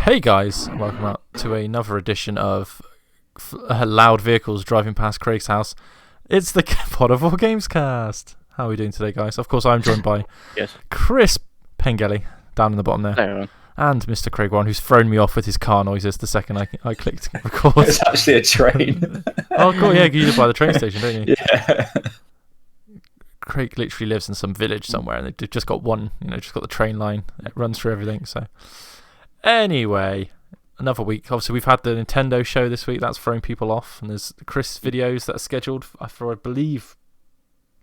Hey guys, and welcome out to another edition of Loud Vehicles Driving Past Craig's House. It's the Pod of All Games cast. How are we doing today, guys? Of course, I'm joined by Yes. Chris Pengelly, down in the bottom there, Hello. and Mr. Craig Warren, who's thrown me off with his car noises the second I clicked record. It's actually a train. Oh, cool, yeah, you live by the train station, don't you? Yeah. Craig literally lives in some village somewhere, and they've just got one, just got the train line. It runs through everything, so... Anyway, another week. Obviously, we've had the Nintendo show this week. That's thrown people off. And there's Chris videos that are scheduled for I believe,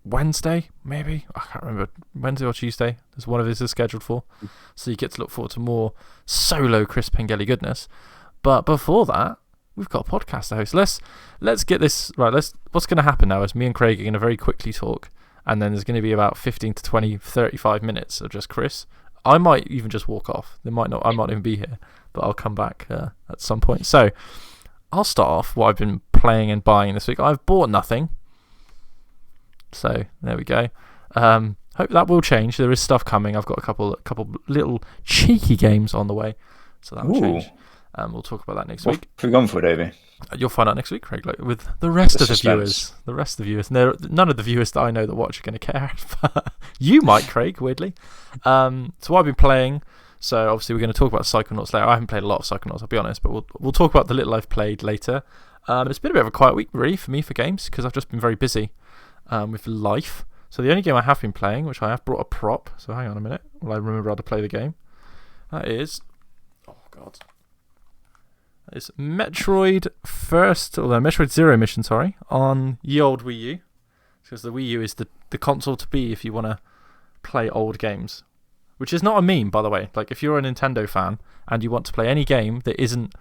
Wednesday, maybe? I can't remember. Wednesday or Tuesday. There's one of his is scheduled for. So you get to look forward to more solo Chris Pengelly goodness. But before that, we've got a podcast to host. Let's get this right. What's going to happen now is me and Craig are going to very quickly talk. And then there's going to be about 15 to 20, 35 minutes of just Chris. I might even just walk off. I might not even be here, but I'll come back at some point. So I'll start off what I've been playing and buying this week. I've bought nothing. So there we go. Hope that will change. There is stuff coming. I've got a couple little cheeky games on the way. So that will change. We'll talk about that next week. What have we gone for, Davey? You'll find out next week, Craig, with the rest of the suspense. viewers. The rest of the viewers. None of the viewers that I know that watch are going to care. But you might, Craig, weirdly. So what I've been playing, so obviously we're going to talk about Psychonauts later. I haven't played a lot of Psychonauts, I'll be honest, but we'll talk about the little I've played later. It's been a bit of a quiet week, really, for me, for games, because I've just been very busy with life. So the only game I have been playing, which I have brought a prop, so hang on a minute while I remember how to play the game, that is... Oh, God. It's Metroid Zero Mission, on ye old Wii U. Because the Wii U is the console to be if you want to play old games. Which is not a meme, by the way. Like, if you're a Nintendo fan and you want to play any game that isn't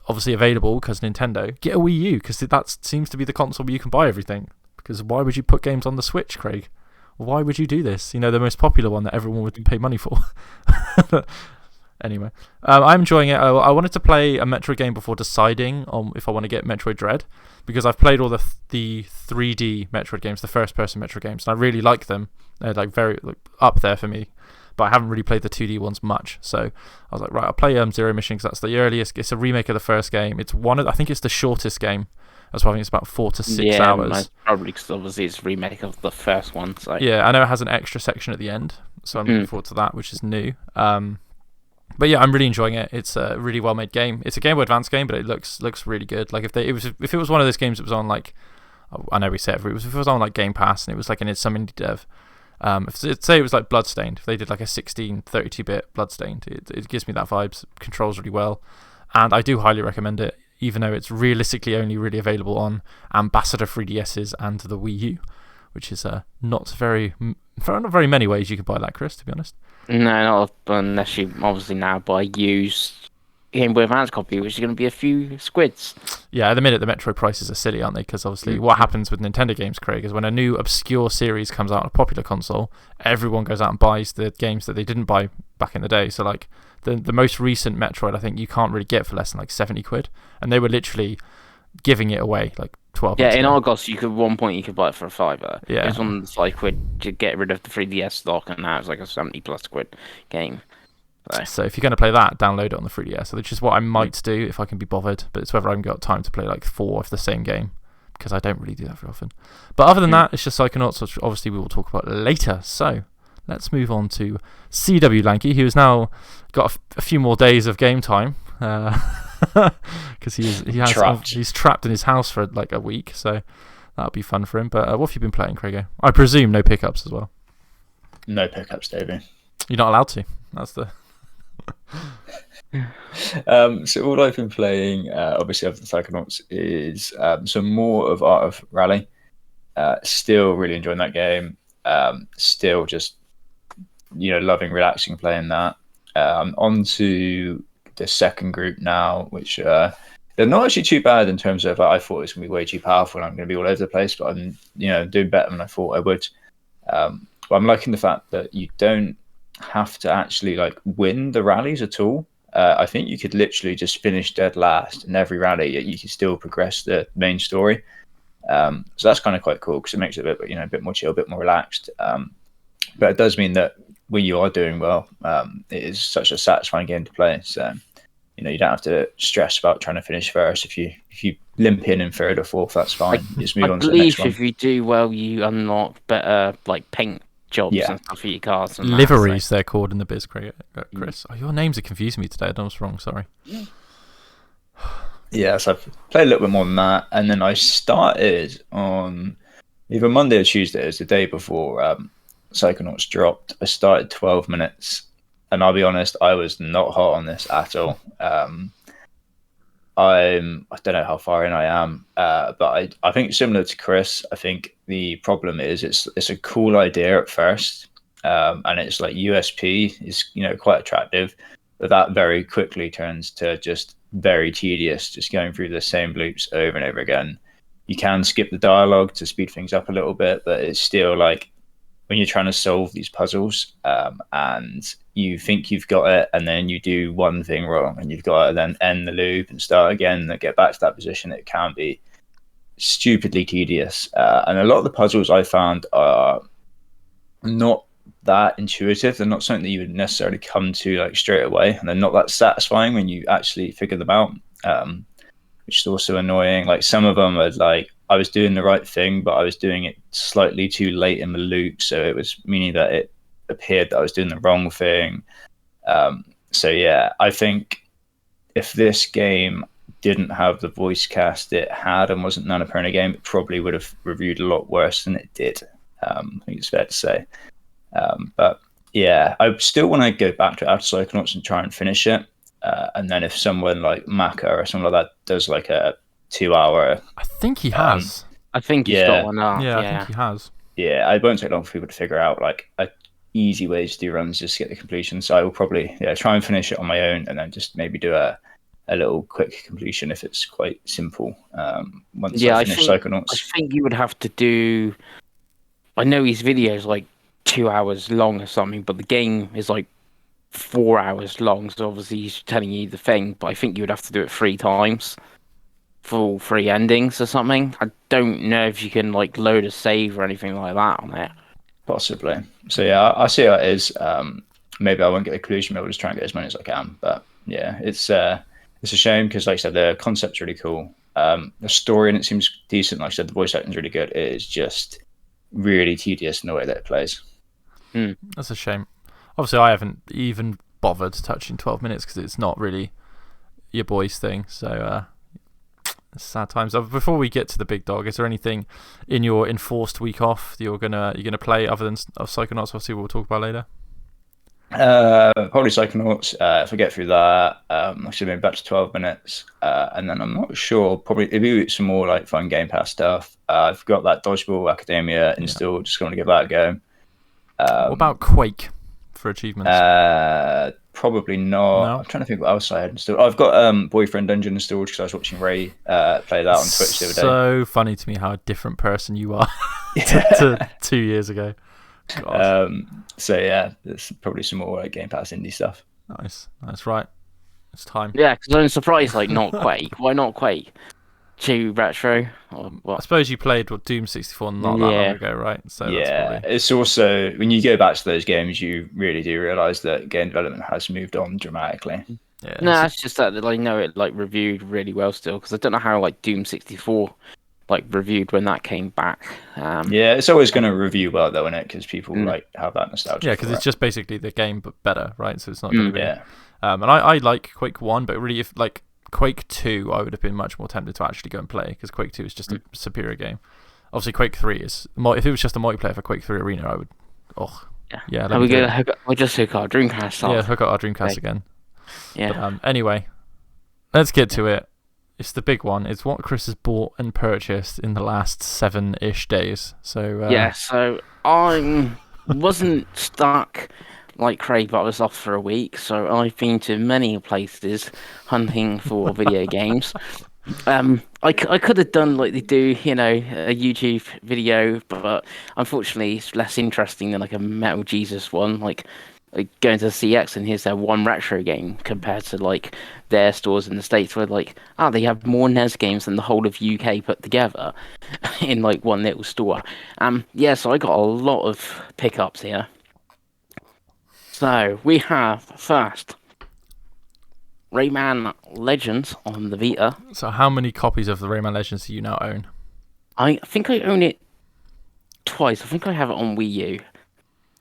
obviously available because Nintendo, get a Wii U, because that seems to be the console where you can buy everything. Because why would you put games on the Switch, Craig? Why would you do this? The most popular one that everyone would pay money for. Anyway, I'm enjoying it. I wanted to play a Metroid game before deciding on if I want to get Metroid Dread, because I've played all the 3D Metroid games, the first-person Metroid games, and I really like them. They're very up there for me, but I haven't really played the 2D ones much. So I was like, right, I'll play Zero Mission, because that's the earliest. It's a remake of the first game. It's I think it's the shortest game. That's why I think it's about 4 to 6 hours. Probably because obviously it's a remake of the first one. So. Yeah, I know it has an extra section at the end, so I'm looking forward to that, which is new. But yeah, I'm really enjoying it. It's a really well made game. It's a Game Boy Advance game, but it looks really good. Like if it was one of those games that was on I know we say if it was on Game Pass and it was in some indie dev. Say it was like Bloodstained. If they did a 32-bit Bloodstained, it gives me that vibes. Controls really well, and I do highly recommend it. Even though it's realistically only really available on Ambassador 3DSs and the Wii U, which is not very many ways you can buy that, Chris, to be honest. No, not unless you obviously now buy used Game Boy Advance copy, which is going to be a few squids. Yeah, at the minute the Metroid prices are silly, aren't they? Because obviously what happens with Nintendo games, Craig, is when a new obscure series comes out on a popular console, everyone goes out and buys the games that they didn't buy back in the day. So the most recent Metroid, I think you can't really get for less than 70 quid, and they were literally giving it away 12 Yeah, months in ago. Argos, you could buy it for a $5. Yeah. It was on the £5 to get rid of the 3DS stock, and now it's like a 70+ quid game. So if you're going to play that, download it on the 3DS, which is what I might do if I can be bothered, but it's whether I've got time to play 4 of the same game, because I don't really do that very often. But other than that, it's just Psychonauts, which obviously we will talk about later. So let's move on to CW Lanky, who has now got a few more days of game time, because he's trapped in his house for a week, so that'll be fun for him. But what have you been playing, Craigo? I presume no pickups as well. No pickups, Davey. You're not allowed to. That's the... So all I've been playing, obviously other than Psychonauts, is some more of Art of Rally. Still really enjoying that game. Still just loving, relaxing playing that. On to the second group now, which they're not actually too bad in terms of I thought it was going to be way too powerful and I'm going to be all over the place, but I'm doing better than I thought I would. But I'm liking the fact that you don't have to actually win the rallies at all. I think you could literally just finish dead last in every rally. You can still progress the main story. So that's kind of quite cool because it makes it a bit more chill, a bit more relaxed. But it does mean that when you are doing well, it is such a satisfying game to play. So you don't have to stress about trying to finish first. If you limp in third or fourth, that's fine. You just move I on to the next believe one. if you do well, you unlock better like paint jobs Yeah. and stuff for your cars. And Liveries, they're called in the biz, Chris. Oh, your names are confusing me today. I was wrong. Sorry. Yeah, so I've played a little bit more than that, and then I started on either Monday or Tuesday. It was the day before Psychonauts dropped. I started 12 minutes, and I'll be honest, I was not hot on this at all. I don't know how far in I am, but I think similar to Chris, I think the problem is it's a cool idea at first, and it's like USP is quite attractive, but that very quickly turns to just very tedious, just going through the same loops over and over again. You can skip the dialogue to speed things up a little bit, but it's still like when you're trying to solve these puzzles, and you think you've got it, and then you do one thing wrong, and you've got to then end the loop and start again and get back to that position. It can be stupidly tedious, and a lot of the puzzles I found are not that intuitive. They're not something that you would necessarily come to like straight away, and they're not that satisfying when you actually figure them out, which is also annoying. Like some of them are like I was doing the right thing, but I was doing it slightly too late in the loop, so it was meaning that it appeared that I was doing the wrong thing. So yeah, I think if this game didn't have the voice cast it had and wasn't an Annapurna game, it probably would have reviewed a lot worse than it did. I think it's fair to say. But yeah, I still want to go back to after Psychonauts and try and finish it. And then if someone like Maka or someone like that does like a 2-hour, I think he has. I think he's got one up. Yeah, I think he has. Yeah, it won't take long for people to figure out like a easy way to do runs just to get the completion. So I will probably try and finish it on my own, and then just maybe do a little quick completion if it's quite simple. Once I finish Psychonauts, I think you would have to do. I know his video's like 2 hours long or something, but the game is like 4 hours long. So obviously he's telling you the thing, but I think you would have to do it 3 times for all 3 endings or something. I don't know if you can like load a save or anything like that on it. Possibly. So yeah, I see how it is. Maybe I won't get a conclusion. Maybe I'll just try and get as many as I can. But yeah, it's a shame because, like I said, the concept's really cool. The story in it seems decent. Like I said, the voice acting's really good. It is just really tedious in the way that it plays. That's a shame. Obviously, I haven't even bothered touching 12 minutes because it's not really your boy's thing. So sad times. Before we get to the big dog, is there anything in your enforced week off that you're gonna play other than Psychonauts? Obviously, we'll talk about later. Probably Psychonauts. If I get through that, I should be back to 12 minutes, and then I'm not sure. Probably maybe some more like fun Game Pass stuff. I've got that Dodgeball Academia installed. Just going to give that a go. What about Quake for achievements? Probably not. No? I'm trying to think what else I had installed. I've got Boyfriend Dungeon installed because I was watching Ray play that on Twitch the other day. So funny to me how a different person you are to 2 years ago. So yeah, there's probably some more Game Pass indie stuff. Nice, right. It's time. Yeah, because I'm surprised, like, not Quake. Why not Quake? 2 retro? Or what? I suppose you played Doom 64 not that long ago, right? So yeah, that's probably... it's also, when you go back to those games, you really do realise that game development has moved on dramatically. Yeah, no, it's just that I know it like reviewed really well still, because I don't know how like Doom 64 like reviewed when that came back. Yeah, it's always going to review well though, isn't it? Because people like have that nostalgia. Yeah, because it's just basically the game but better, right? So it's not going to be. Yeah. And I like Quake 1, but really, if like Quake 2, I would have been much more tempted to actually go and play because Quake 2 is just a superior game. Obviously, Quake 3 is. If it was just a multiplayer for Quake 3 Arena, I would. Yeah. We'll just hook our Dreamcast up. Yeah, hook up our Dreamcast again. Yeah. But, anyway, let's get to it. It's the big one. It's what Chris has bought and purchased in the last 7-ish days. So So I wasn't stuck like Craig, but I was off for a week. So I've been to many places hunting for video games. I could have done like they do, a YouTube video, but unfortunately it's less interesting than like a Metal Jesus one. Like going to CX and here's their one retro game compared to like their stores in the States where like they have more NES games than the whole of UK put together in like one little store. So I got a lot of pickups here. So we have first Rayman Legends on the Vita. So how many copies of the Rayman Legends do you now own? I think I own it twice. I think I have it on Wii U.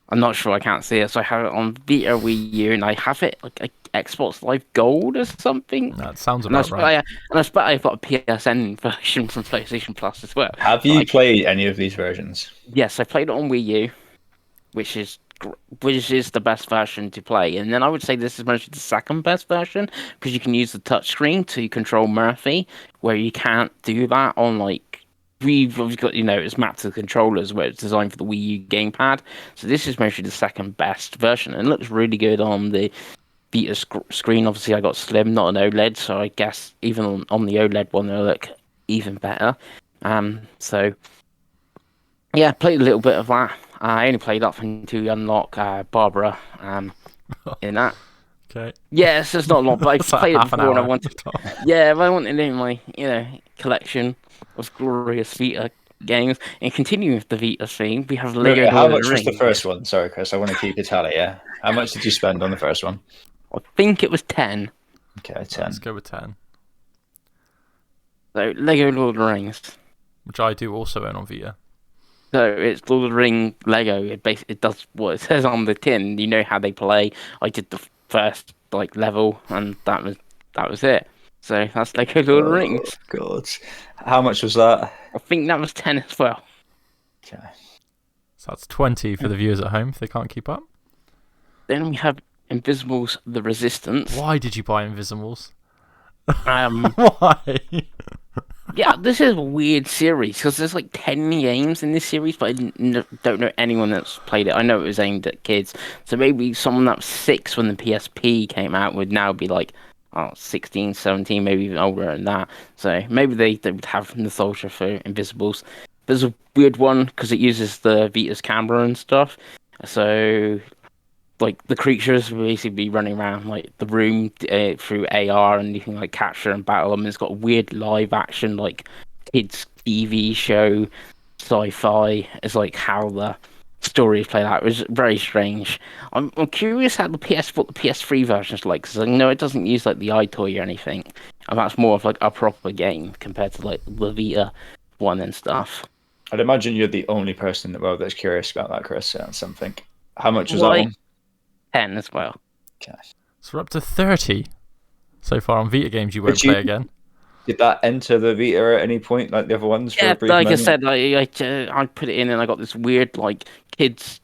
I'm not sure. I can't see it. So I have it on Vita, Wii U, and I have it like Xbox Live Gold or something. That sounds And I about right. expect I've got a PSN version from PlayStation Plus as well. Have you played any of these versions? Yes, I played it on Wii U, which is the best version to play. And then I would say this is mostly the second best version because you can use the touchscreen to control Murphy, where you can't do that on we've got, it's mapped to the controllers where it's designed for the Wii U gamepad. So this is mostly the second best version and it looks really good on the Vita screen. Obviously, I got Slim, not an OLED, so I guess even on the OLED one, it'll look even better. So yeah, played a little bit of that. I only played up until you unlock Barbara in that. Okay. Yes, it's not a lot, but I It's like played it half an before and I hour. wanted. Yeah, but I wanted it in my collection of glorious Vita games. And continuing with the Vita theme, we have Lego How Lord of much the was the Rings. first one? Sorry, Chris, I want to keep a tally, yeah? How much did you spend on the first one? I think it was 10. Okay, 10. Let's go with 10, So Lego Lord of the Rings. which I do also own on Vita. So it's Lord of the Ring Lego. It does what it says on the tin. You know how they play. I did the first level, and that was it. So that's Lego Lord of the Rings. God. How much was that? I think that was 10 as well. Okay. So that's 20 for the viewers at home if they can't keep up. Then we have Invisibles: The Resistance. Why did you buy Invisibles? Um, Why? yeah, this is a weird series because there's 10 games in this series, but I don't know anyone that's played it. I know it was aimed at kids, so maybe someone that was 6 when the PSP came out would now be 16, 17, maybe even older than that. So maybe they would have nostalgia for Invisibles. There's a weird one because it uses the Vita's camera and stuff. So the creatures will basically be running around the room through AR, and you can capture and battle them. And it's got a weird live action kids TV show sci-fi. It's how the story is played out. It was very strange. I'm curious how what the PS3 version is like, because I know it doesn't use the iToy or anything, and that's more of a proper game compared to the Vita one and stuff. I'd imagine you're the only person in the world that's curious about that, Chris. That's something. How much was that one? 10 as well. Okay. So we're up to 30 so far on Vita games you won't play again. Did that enter the Vita at any point, like the other ones? For a brief like moment? I said, I put it in and I got this weird kids,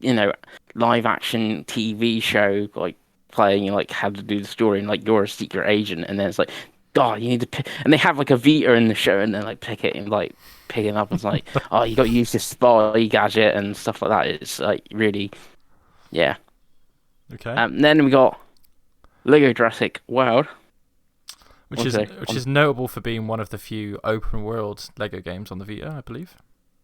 live action TV show playing how to do the story, and you're a secret agent, and then it's God, you need to pick, and they have a Vita in the show, and then pick it and pick it up, and it's oh, you got to use this spy gadget and stuff like that. It's really, yeah. Okay. Then we got Lego Jurassic World, which is notable for being one of the few open world Lego games on the Vita, I believe.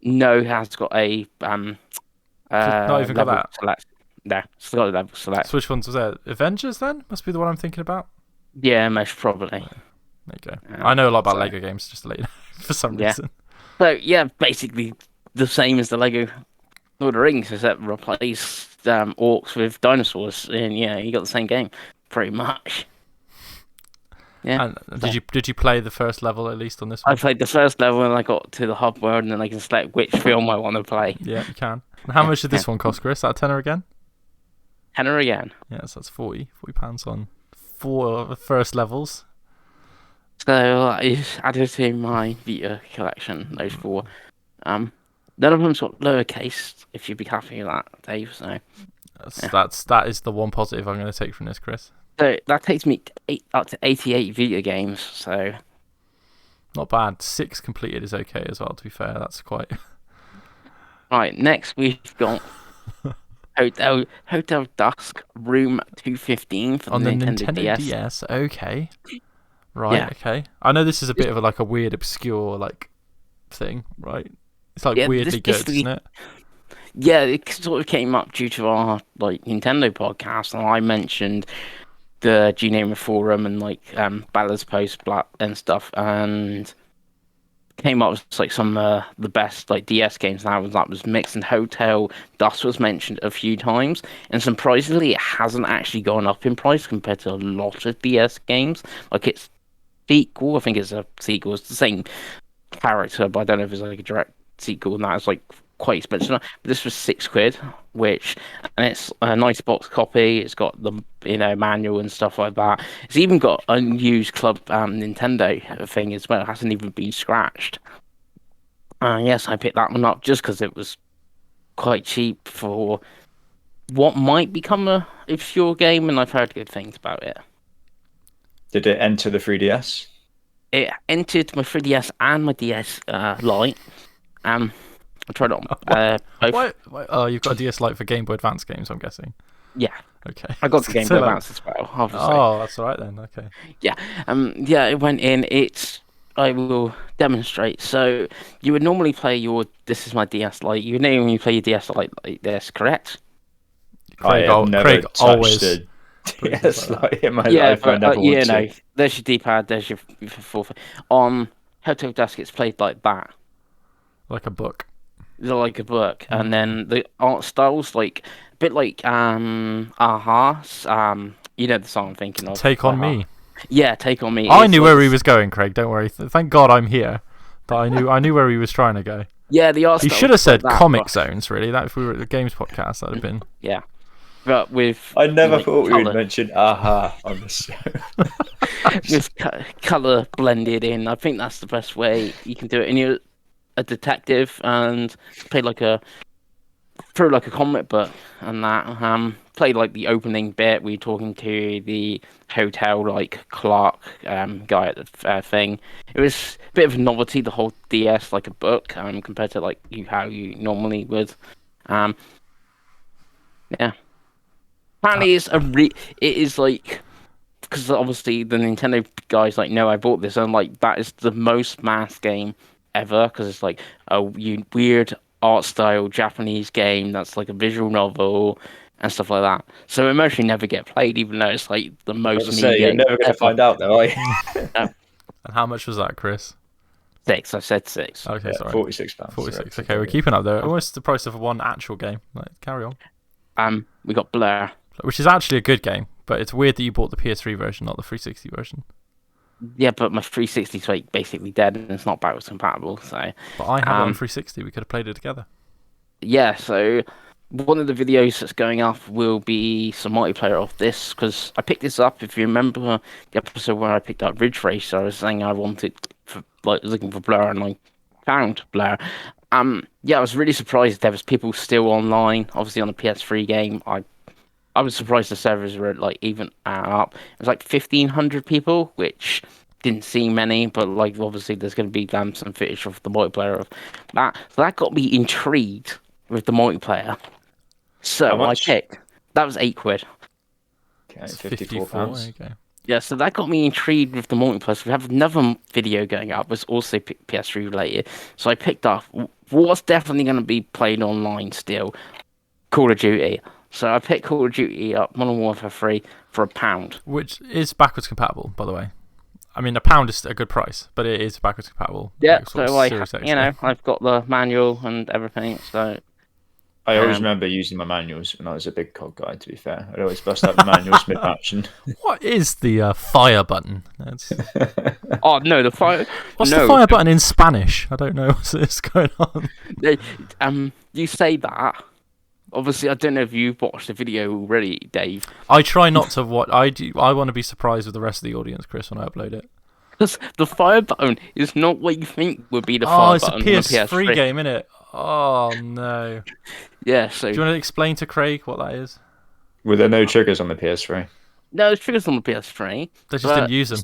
No, it has got a not even got that. Select. No, it's got a level select. So which ones was that? Avengers then? Must be the one I'm thinking about. Yeah, most probably. There you go. I know a lot about Lego games, just to let you know, for some reason. So yeah, basically the same as the Lego Lord of the Rings, except replace orcs with dinosaurs, and yeah, you got the same game, pretty much. Yeah. And did you play the first level at least on this one? I played the first level and I got to the hub world, and then I can select which film I want to play. Yeah, you can. And how much did this one cost, Chris? That tenner again? Tenner again. Yeah, so that's £40 on 4 first levels. So I added to my Vita collection those 4. None of them's got lowercase. If you'd be happy with that, Dave. So that is the one positive I'm going to take from this, Chris. So that takes me up to 88 Vita games. So not bad. 6 completed is okay as well. To be fair, that's quite. Right. Next we've got Hotel Dusk Room 215 for on the the Nintendo DS. Okay. Right. Okay. I know this is a bit of a weird, obscure thing, right? It's weirdly good, isn't it? Yeah, it sort of came up due to our Nintendo podcast, and I mentioned the GNAME forum and Ballard's Post and stuff, and came up with like some the best like DS games. That was mixed, and Hotel Dust was mentioned a few times, and surprisingly, it hasn't actually gone up in price compared to a lot of DS games. Like its sequel, I think it's a sequel. It's the same character, but I don't know if it's like a direct sequel, and that's like quite expensive. But this was £6, which, and it's a nice box copy. It's got the manual and stuff like that. It's even got a used Club Nintendo thing as well. It hasn't even been scratched. Yes, I picked that one up just because it was quite cheap for what might become a obscure game, and I've heard good things about it. Did it enter the 3DS? It entered my 3DS and my DS Lite. I tried it on both. What? Oh, you've got a DS Lite for Game Boy Advance games, I'm guessing. Yeah. Okay. I got the Game Boy Advance as well, obviously. Oh, that's all right then. Okay. Yeah. Yeah, it went in. I will demonstrate. So you would normally play this is my DS Lite. You would normally play your DS Lite like this, correct? Craig touched always a DS Lite in my yeah, life. I never want to. There's your D-pad. There's your full. On Hotel Dusk, it's played like that. Like a book. Like a book, and then the art styles like a bit like Aha. You know the song I'm thinking of. Take on Me. Yeah, Take on Me. I knew where he was going, Craig. Don't worry. Thank God I'm here. That I knew where he was trying to go. Yeah, the art. He should have said Comic Zones. Really, that if we were at the games podcast, that'd have been. Yeah, but with I never thought we would mention Aha on the show. with color blended in. I think that's the best way you can do it. And you're a detective and play through like a comic book and that. Play like the opening bit where you're talking to the hotel like clerk guy at the thing. It was a bit of a novelty, the whole DS like a book compared to like how you normally would. Yeah. Apparently it is like, because obviously the Nintendo guys like, no, I bought this, and like that is the most mass game ever, because it's like a weird art style Japanese game that's like a visual novel and stuff like that. So it mostly never get played, even though it's like the most. You're never going to find out, though, are you? No. And how much was that, Chris? 6. I said 6. Okay, yeah, sorry. £46. 46. Okay, we're keeping up there. Almost the price of one actual game. Carry on. We got Blur, which is actually a good game, but it's weird that you bought the PS3 version, not the 360 version. Yeah, but my 360 is like basically dead and it's not backwards compatible. So. But I have it on 360. We could have played it together. Yeah, so one of the videos that's going up will be some multiplayer of this, because I picked this up. If you remember the episode where I picked up Ridge Racer, I was saying I wanted looking for Blur, and I found Blur. Yeah, I was really surprised there was people still online. Obviously on the PS3 game, I was surprised the servers were like even up. It was like 1,500 people, which didn't seem many, but like obviously there's going to be some footage of the multiplayer of that. So that got me intrigued with the multiplayer. So I picked. That was £8. Okay, £54. Okay. Yeah, so that got me intrigued with the multiplayer. So we have another video going up, was also PS3 related. So I picked up what's definitely going to be played online still, Call of Duty. So I picked Call of Duty up Modern Warfare 3 for £1. Which is backwards compatible, by the way. I mean, £1 is a good price, but it is backwards compatible. Yeah, so I've got the manual and everything, so... I always remember using my manuals when I was a big COD guy, to be fair. I'd always bust out the manuals mid-match. What is the fire button? Oh, no, the fire... What's the fire button in Spanish? I don't know what's going on. You say that. Obviously, I don't know if you've watched the video already, Dave. I try not to watch... I want to be surprised with the rest of the audience, Chris, when I upload it. Because the fire button is not what you think would be the fire button. Oh, it's a PS3 game, isn't it? Oh, no. Yeah, so... Do you want to explain to Craig what that is? Were there no triggers on the PS3? No, there's triggers on the PS3. They just didn't use them.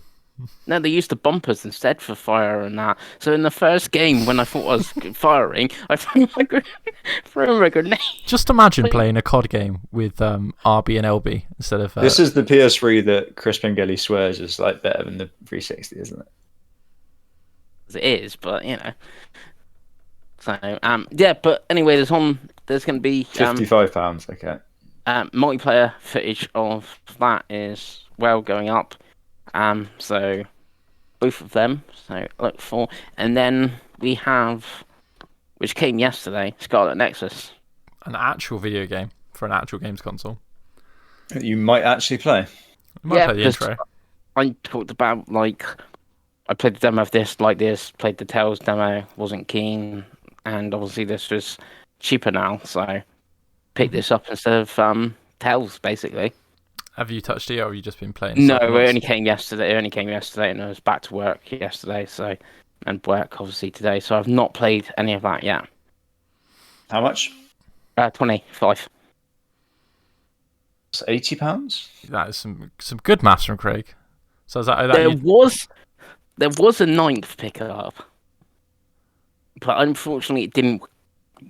No, they used the bumpers instead for fire and that. So in the first game, when I thought I was firing, I threw my grenade. Just imagine playing a COD game with RB and LB instead of... This is the PS3 that Chris Pengelly swears is like better than the 360, isn't it? It is, but you know... So, yeah, but anyway, there's going to be... £55, okay. Multiplayer footage of that is, well, going up. So, both of them. So look for, and then we have, which came yesterday, Scarlet Nexus. An actual video game for an actual games console. You might actually play. You might play the because intro. I talked about like I played the demo of this, played the Tales demo, wasn't keen, and obviously this was cheaper now, so picked this up instead of Tales basically. Have you touched it, or have you just been playing? No, it Psychonauts? only came yesterday. And I was back to work yesterday, and work obviously today. So I've not played any of that yet. How much? 25. It's £80. That is some good maths from Craig. So is that There you, was a ninth pickup, but unfortunately it didn't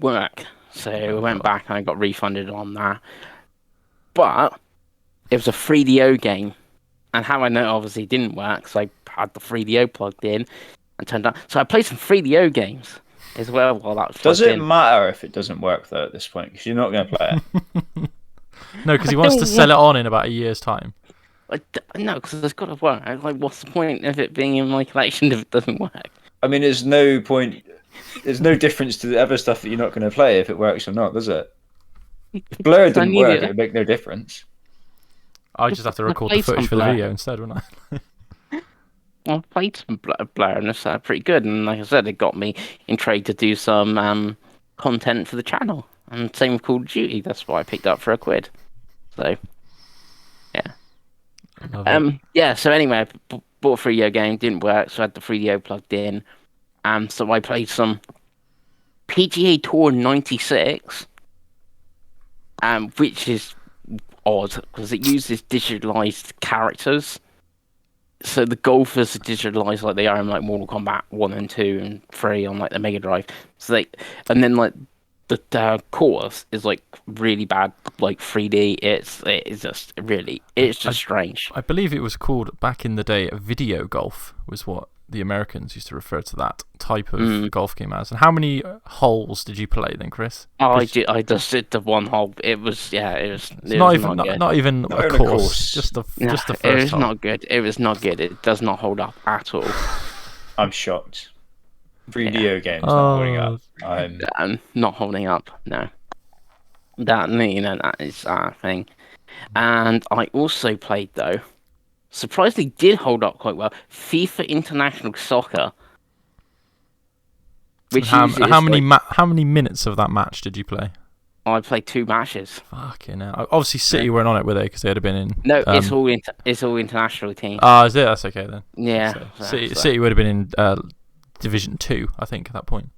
work. So I went back and I got refunded on that. But it was a 3DO game, and how I know obviously it didn't work, so I had the 3DO plugged in and turned on. So I played some 3DO games as well while that was Does plugged it in. matter if it doesn't work though at this point? Because you're not going to play it. no, because he wants to sell it on in about a year's time. No, because it's got to work. Like, what's the point of it being in my collection if it doesn't work? I mean, there's no point. There's no difference to the other stuff that you're not going to play if it works or not, does it? If Blur didn't work, it would make no difference. I just have to record the footage for the video instead, wouldn't I? I played some Blur and it's pretty good. And like I said, it got me intrigued to do some content for the channel. And same with Call of Duty. That's why I picked up for £1. So, yeah. Yeah, so anyway, I bought a 3DO game, didn't work, so I had the 3DO plugged in. So I played some PGA Tour 96, which is odd because it uses digitalized characters. So the golfers are digitalized like they are in like Mortal Kombat 1 and 2 and 3 on like the Mega Drive. So and then like the course is like really bad, like 3D. It's just strange. I believe it was called back in the day video golf was what the Americans used to refer to that type of golf game as. And how many holes did you play then, Chris? I just did the one hole. It was not even a course. Just the first It was hole. not good. It was not good. It does not hold up at all. I'm shocked. 3DO games not holding up. I'm not holding up. No, that is a thing. And I also played though. Surprisingly, did hold up quite well. FIFA International Soccer. Which how many minutes of that match did you play? I played 2 matches. Fucking hell. Obviously, City weren't on it, were they? Because they'd have been in. No, it's all international teams. Oh, is it? That's okay then. Yeah. So City would have been in Division 2, I think, at that point.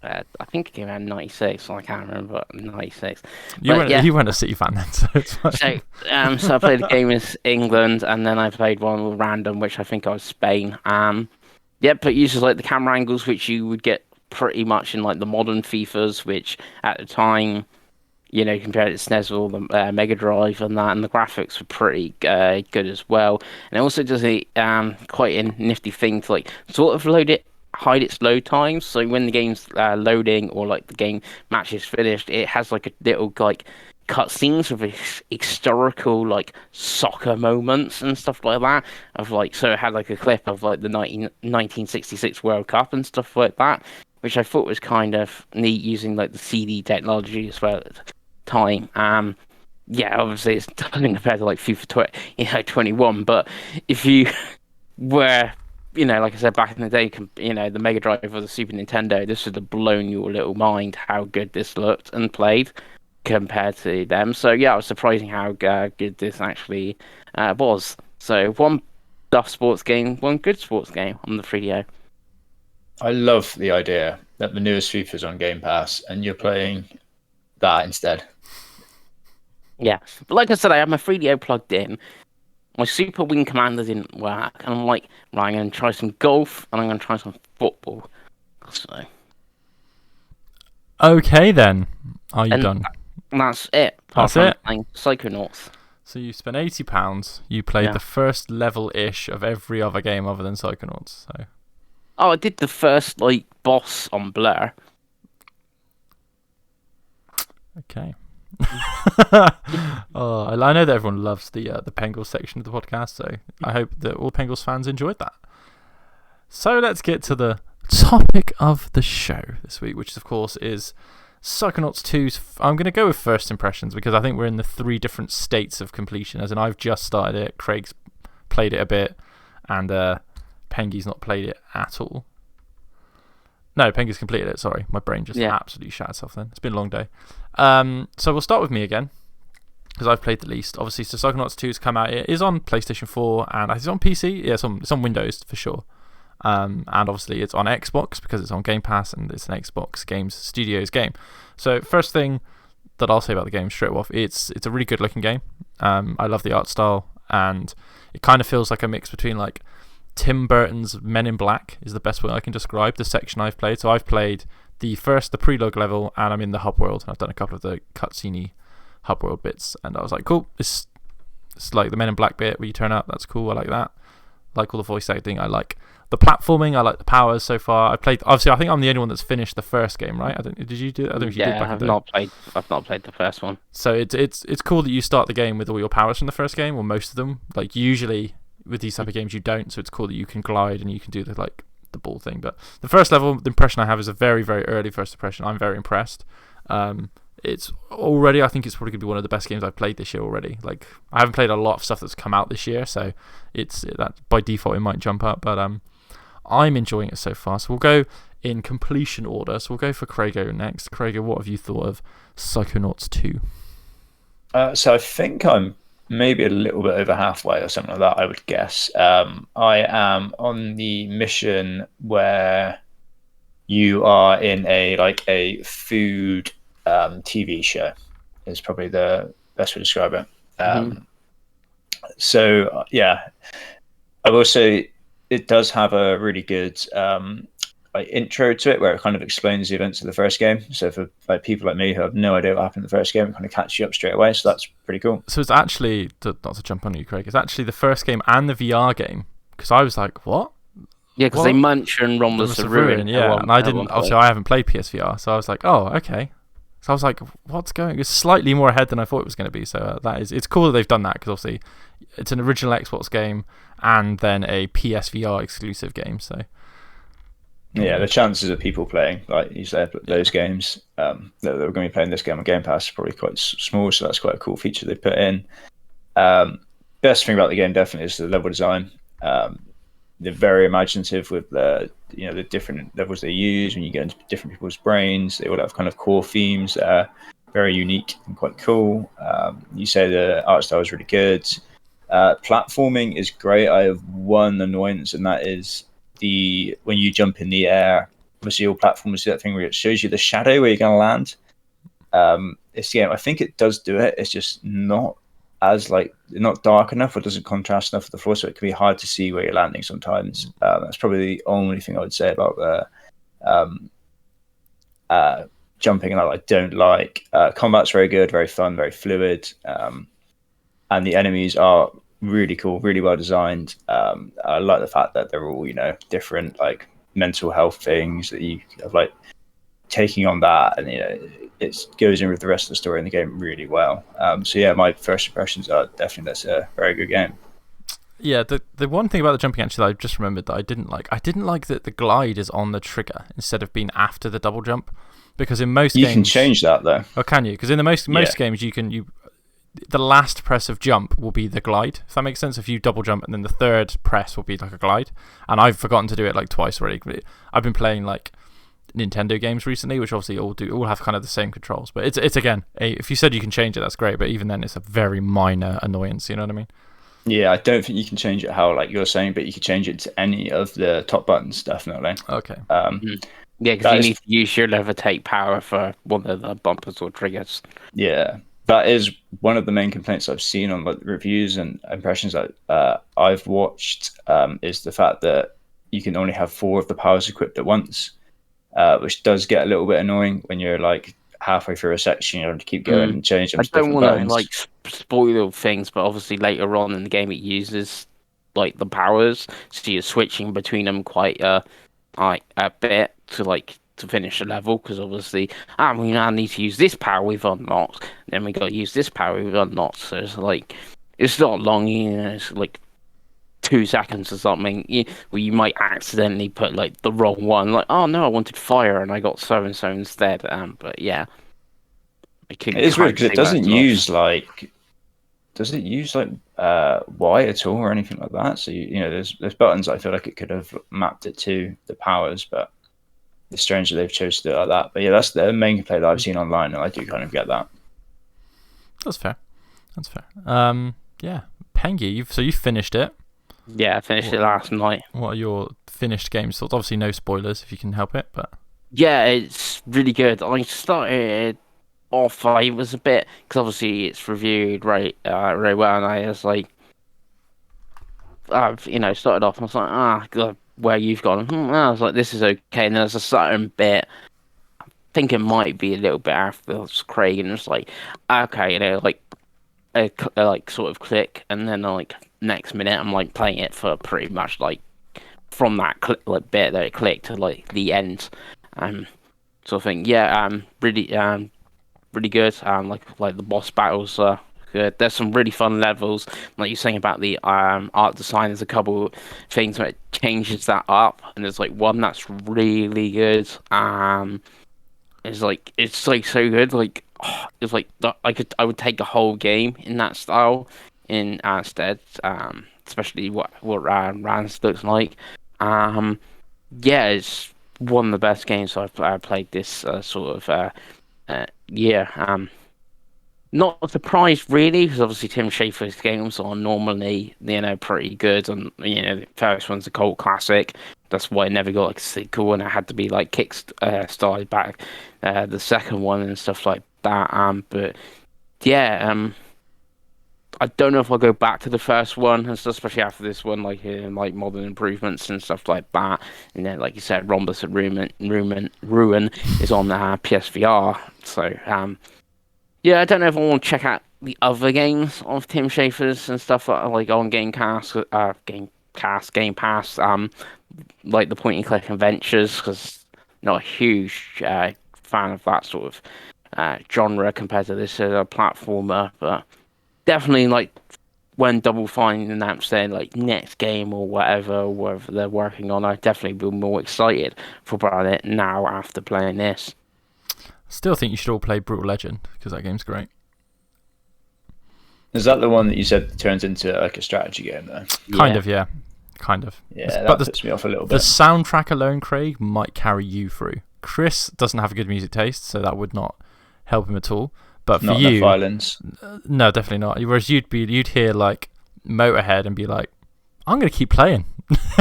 I think it came out in 96. I can't remember, but 96. You weren't a City fan then, so it's fine. So I played a game in England, and then I played one with random, which I think I was Spain. But it uses like the camera angles, which you would get pretty much in like the modern FIFAs, which at the time, compared to SNES or the Mega Drive and that, and the graphics were pretty good as well. And it also does a quite a nifty thing to like sort of hide its load times. So when the game's loading or like the game match is finished, it has like a little like cutscenes of historical like soccer moments and stuff like that. So it had like a clip of like the 1966 World Cup and stuff like that, which I thought was kind of neat using like the CD technology as well at the time. Obviously it's nothing compared to like FIFA 21, but if you were like I said, back in the day, the Mega Drive or the Super Nintendo, this would have blown your little mind how good this looked and played compared to them. So yeah, I was surprising how good this actually was. So one duff sports game, one good sports game on the 3DO. I love the idea that the newest FIFA's on Game Pass and you're playing that instead. Yeah, but like I said, I have my 3DO plugged in. My Super Wing Commander didn't work, and I'm like, right, I'm going to try some golf, and I'm going to try some football. So. Okay then, are you done? That's it. That's it. Psychonauts. So you spent £80. You played the first level-ish of every other game other than Psychonauts. So. Oh, I did the first boss on Blur. Okay. I know that everyone loves the Pengals section of the podcast, so I hope that all Pengals fans enjoyed that. So let's get to the topic of the show this week, which of course is Psychonauts 2's. I'm going to go with first impressions because I think we're in the 3 different states of completion. As in, I've just started it, Craig's played it a bit, and Pengy's not played it at all. No, Pengy's completed it. Sorry, my brain just absolutely shat itself then. It's been a long day. So we'll start with me again because I've played the least. Obviously, so Psychonauts 2's come out. It is on PlayStation 4 and it's on PC. Yeah, it's on Windows for sure. And obviously it's on Xbox because it's on Game Pass and it's an Xbox Games Studios game. So first thing that I'll say about the game straight off, it's a really good looking game. I love the art style and it kind of feels like a mix between like Tim Burton's Men in Black is the best way I can describe the section I've played. So I've played the prologue level and I'm in the hub world. I've done a couple of the cutscene hub world bits and I was like, cool, it's like the Men in Black bit where you turn up. That's cool. I like that. Like all the voice acting. I like the platforming. I like the powers so far. I played. Obviously, I think I'm the only one that's finished the first game, right? Did you do? I don't know if you did back in the day. I've not played the first one. So it's cool that you start the game with all your powers from the first game, or most of them. Like usually with these type of games, you don't. So it's cool that you can glide and you can do the ball thing. But the first level, the impression I have is a very very early first impression. I'm very impressed. It's already, I think it's probably going to be one of the best games I've played this year already. Like, I haven't played a lot of stuff that's come out this year, so it's that by default it might jump up, but I'm enjoying it so far. So we'll go in completion order. So we'll go for Craigo next. Craigo, what have you thought of Psychonauts 2? So I think I'm maybe a little bit over halfway or something like that, I would guess. I am on the mission where you are in a food TV show is probably the best way to describe it. So yeah, I will say it does have a really good intro to it where it kind of explains the events of the first game. So for people like me who have no idea what happened in the first game, it kind of catches you up straight away. So that's pretty cool. So it's actually, not to jump on you, Craig, it's actually the first game and the VR game because I was like, what? Yeah, because they Munch and Romulus the Ruin. Yeah, and I didn't. Obviously, I haven't played PSVR, so I was like, oh, okay. So I was like, what's going? It's slightly more ahead than I thought it was going to be. So it's cool that they've done that because obviously it's an original Xbox game and then a PSVR exclusive game. So yeah, the chances of people playing, like you said, those games that are going to be playing this game on Game Pass are probably quite small. So that's quite a cool feature they put in. Best thing about the game definitely is the level design. They're very imaginative with the different levels they use. When you get into different people's brains, they all have kind of core themes that are very unique and quite cool. You say the art style is really good. Platforming is great. I have one annoyance, and that is when you jump in the air. Obviously, all platforms do that thing where it shows you the shadow where you're going to land. I think it does do it. It's just not not dark enough or doesn't contrast enough with the floor, so it can be hard to see where you're landing sometimes. That's probably the only thing I would say about the jumping, and I don't like. Combat's very good, very fun, very fluid, and the enemies are really cool, really well designed. I like the fact that they're all different mental health things that you have taking on that, and it goes in with the rest of the story in the game really well. So yeah, my first impressions are definitely that's a very good game. Yeah, the one thing about the jumping actually that I just remembered that I didn't like that the glide is on the trigger instead of being after the double jump, because in most games you can change that though. Oh, can you? Because in the most games the last press of jump will be the glide. If that makes sense, if you double jump and then the third press will be like a glide, and I've forgotten to do it twice already. I've been playing Nintendo games recently, which obviously all have kind of the same controls, but it's again, if you said you can change it, that's great, but even then it's a very minor annoyance, you know what I mean? Yeah, I don't think you can change it how you're saying, but you can change it to any of the top buttons, definitely. Okay. Yeah, because you need to use your levitate power for one of the bumpers or triggers. Yeah, that is one of the main complaints I've seen on reviews and impressions that I've watched, is the fact that you can only have 4 of the powers equipped at once. Which does get a little bit annoying when you're halfway through a section. You have to keep going and change them. I don't want to spoil things, but obviously later on in the game it uses the powers, so you're switching between them quite a bit to finish a level. Because obviously, we now need to use this power we've unlocked, then we got to use this power we've unlocked. So it's not long, it's 2 seconds or something, where you might accidentally put like the wrong one. Like, oh no, I wanted fire and I got so and so instead. But yeah, It is weird because it doesn't use like. Does it use like Y at all or anything like that? So there's buttons I feel like it could have mapped it to the powers, but it's strange that they've chosen to do it like that. But yeah, that's the main complaint that I've seen online, and I do kind of get that. That's fair. Yeah, Pengy, you finished it. Yeah, I finished it last night. What are your finished games thoughts? Obviously, no spoilers if you can help it, but yeah, it's really good. I started off, I was a bit, because obviously it's reviewed right well, and I was like, I've started off and I was like, God, where you've gone. I was like, this is okay, and there's a certain bit I think it might be a little bit after Craig, and it's like, okay, like like sort of click, and then like next minute I'm like playing it for pretty much like from that like bit that it clicked to like the end, sort of thing. Yeah, really good. Like the boss battles are good. There's some really fun levels. Like you're saying about the art design, there's a couple things where it changes that up, and there's like one that's really good. It's like so good. Like it's like I would take a whole game in that style instead. Especially what Rans looks like. Yeah, it's one of the best games I've played this sort of year. Not surprised really, because obviously Tim Schafer's games are normally pretty good, and the first one's a cult classic. That's why it never got like a sequel, and it had to be like started back the second one and stuff like that. But yeah, I don't know if I'll go back to the first one, and stuff, especially after this one, like modern improvements and stuff like that. And then, like you said, Rhombus and Ruin is on PSVR. So yeah, I don't know if I want to check out the other games of Tim Schafer's and stuff like on Game Pass, Game Pass, like the point and click adventures, because not a huge fan of that sort of genre compared to this as a platformer, but definitely like when Double Fine announced their like next game or whatever they're working on, I'd definitely be more excited about it now after playing this. Still think you should all play Brutal Legend, because that game's great. Is that the one that you said turns into like a strategy game though? Kind of. Yeah, that puts me off a little bit. The soundtrack alone, Craig, might carry you through. Chris doesn't have a good music taste, so that would not help him at all. But for not you, violence. No, definitely not. Whereas you'd hear like Motorhead and be like, I'm going to keep playing.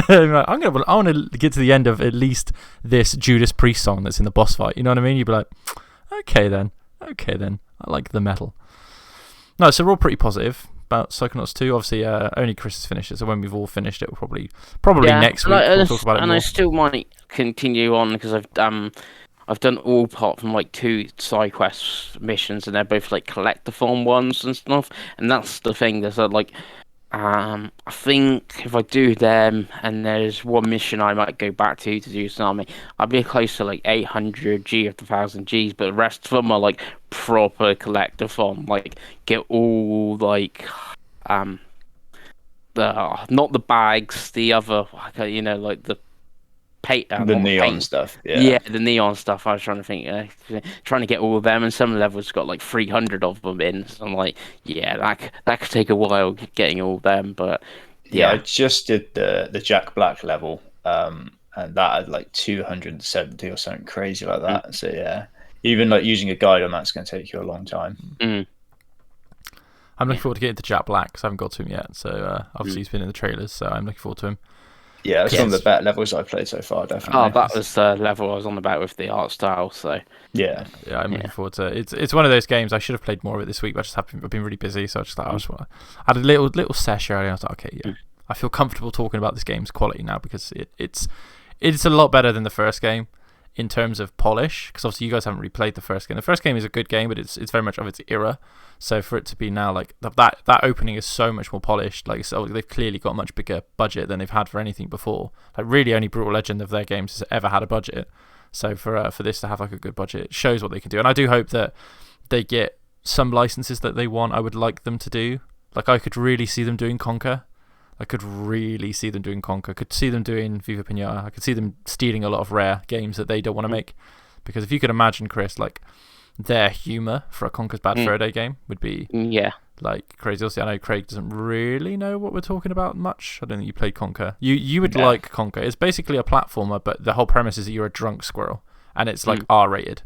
I want to get to the end of at least this Judas Priest song that's in the boss fight. You know what I mean? You'd be like, okay then. I like the metal. No, so we're all pretty positive about Psychonauts 2. Obviously, only Chris has finished it, so when we've all finished it, we'll probably next week we'll talk about it more. And I still might continue on, because I've done all apart from like 2 side quest missions, and they're both like collectathon ones and stuff. And that's the thing. There's I think if I do them, and there's one mission I might go back to do something, I'll be close to like 800 G of the 1000 Gs, but the rest of them are like proper collectathon. Like get all like not the bags, the other like the the neon stuff. Yeah, the neon stuff. I was trying to think, trying to get all of them, and some levels got like 300 of them in. So I'm like, yeah, that could take a while getting all of them. But yeah, I just did the Jack Black level, and that had like 270 or something crazy like that. So yeah, even like using a guide on that's going to take you a long time. I'm looking forward to getting to Jack Black, because I haven't got to him yet. So obviously he's been in the trailers, so I'm looking forward to him. Yeah, it's one of the better levels I've played so far, definitely. Oh, that was the level I was on about with the art style, so... Yeah, I'm looking forward to it. It's one of those games, I should have played more of it this week, but I've been really busy, so I had a little sesh earlier, and I was like, okay, yeah, I feel comfortable talking about this game's quality now, because it's a lot better than the first game in terms of polish, because obviously you guys haven't really played the first game. The first game is a good game, but it's very much of its era. So for it to be now like that opening is so much more polished. Like, so they've clearly got a much bigger budget than they've had for anything before. Like, really, only Brutal Legend of their games has ever had a budget. So for this to have like a good budget, it shows what they can do. And I do hope that they get some licenses that they want. I would like them to do. Like, I could really see them doing Conquer. I could really see them doing Conker. I could see them doing Viva Pinata. I could see them stealing a lot of Rare games that they don't want to make. Because if you could imagine, Chris, like their humour for a Conker's Bad Fur Day game would be like crazy. Also, I know Craig doesn't really know what we're talking about much. I don't think you played Conker. You would like Conker. It's basically a platformer, but the whole premise is that you're a drunk squirrel, and it's like R-rated.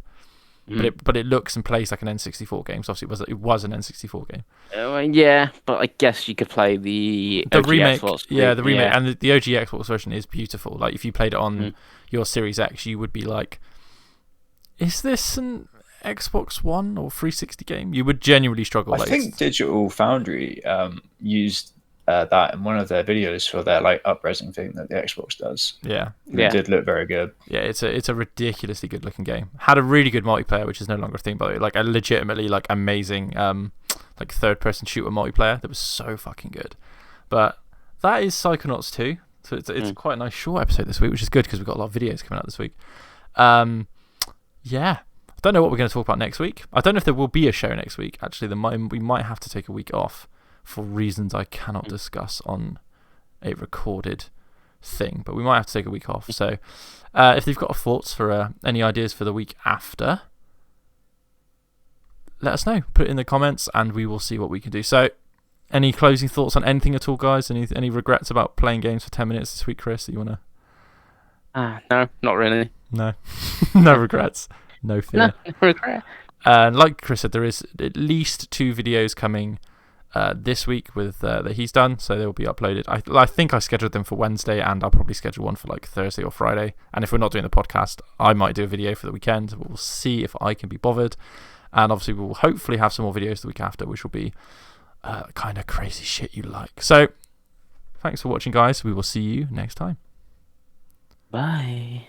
But it looks and plays like an N64 game. So obviously it was an N64 game. Yeah, but I guess you could play the OG remake. Xbox. Yeah, the remake and the OG Xbox version is beautiful. Like if you played it on your Series X, you would be like, "Is this an Xbox One or 360 game?" You would genuinely struggle. I think Digital Foundry used that in one of their videos for their like up-resing thing that the Xbox does. Yeah. It did look very good. Yeah, it's a ridiculously good looking game. Had a really good multiplayer, which is no longer a thing, by the way. Like a legitimately like amazing like third person shooter multiplayer that was so fucking good. But that is Psychonauts 2. So it's quite a nice short episode this week, which is good because we've got a lot of videos coming out this week. Yeah. I don't know what we're going to talk about next week. I don't know if there will be a show next week. Actually, we might have to take a week off for reasons I cannot discuss on a recorded thing, but we might have to take a week off. So if you've got thoughts for any ideas for the week after, let us know. Put it in the comments and we will see what we can do. So any closing thoughts on anything at all, guys? Any regrets about playing games for 10 minutes this week, Chris, that you want to... No, not really. No. No regrets. No fear. No regret. And like Chris said, there is at least 2 videos coming this week with that he's done, so they'll be uploaded. I think I scheduled them for Wednesday, and I'll probably schedule one for like Thursday or Friday. And if we're not doing the podcast, I might do a video for the weekend, but we'll see if I can be bothered. And obviously we will hopefully have some more videos the week after, which will be kind of crazy shit you like. So thanks for watching, guys. We will see you next time. Bye.